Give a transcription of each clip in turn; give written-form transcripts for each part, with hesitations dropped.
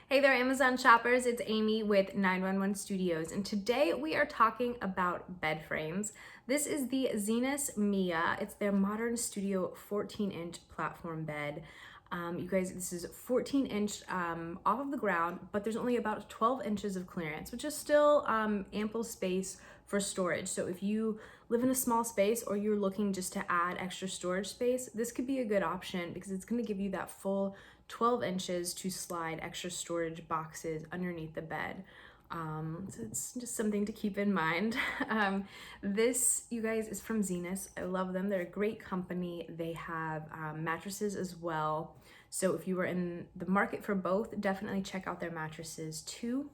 Hey there, Amazon shoppers. It's Amy with 911 Studios, and today we are talking about bed frames. This is the ZINUS Mia. It's their modern studio 14-inch platform bed. You guys, this is 14-inch off of the ground, but there's only about 12 inches of clearance, which is still ample space for storage. So if you live in a small space or you're looking just to add extra storage space, this could be a good option because it's going to give you that full 12 inches to slide extra storage boxes underneath the bed. So it's just something to keep in mind. This, you guys, is from ZINUS. I love them. They're a great company. They have mattresses as well. So if you are in the market for both, definitely check out their mattresses too.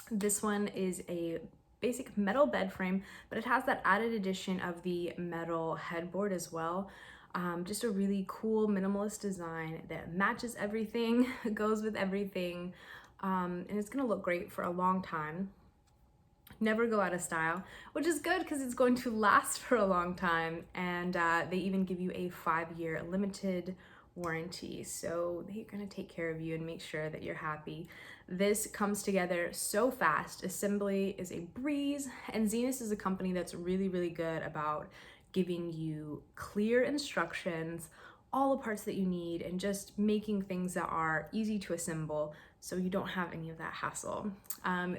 This one is a basic metal bed frame, but it has that added addition of the metal headboard as well. Just a really cool minimalist design that matches everything, goes with everything, and it's gonna look great for a long time. Never go out of style, which is good because it's going to last for a long time, and they even give you a 5-year limited warranty, so they're gonna take care of you and make sure that you're happy. This comes together so fast. Assembly is a breeze, and ZINUS is a company that's really good about giving you clear instructions, all the parts that you need, and just making things that are easy to assemble so you don't have any of that hassle.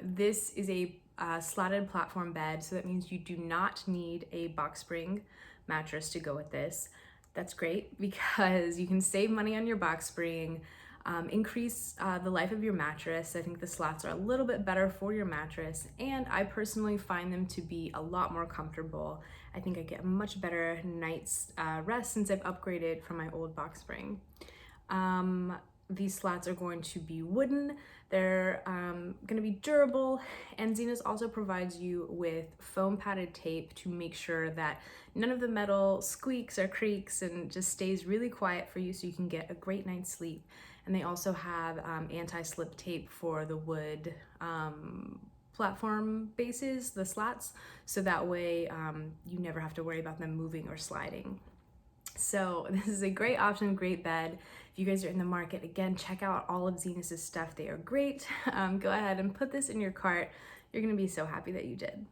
This is a slatted platform bed, so that means you do not need a box spring mattress to go with this. That's great because you can save money on your box spring, increase the life of your mattress. I think the slats are a little bit better for your mattress, and I personally find them to be a lot more comfortable. I think I get a much better night's rest since I've upgraded from my old box spring. These slats are going to be wooden. They're going to be durable, and ZINUS also provides you with foam padded tape to make sure that none of the metal squeaks or creaks and just stays really quiet for you so you can get a great night's sleep. And they also have anti-slip tape for the wood platform bases, the slats, so that way you never have to worry about them moving or sliding. So this is a great option, great bed. If you guys are in the market, again, check out all of ZINUS's stuff. They are great. Go ahead and put this in your cart. You're gonna be so happy that you did.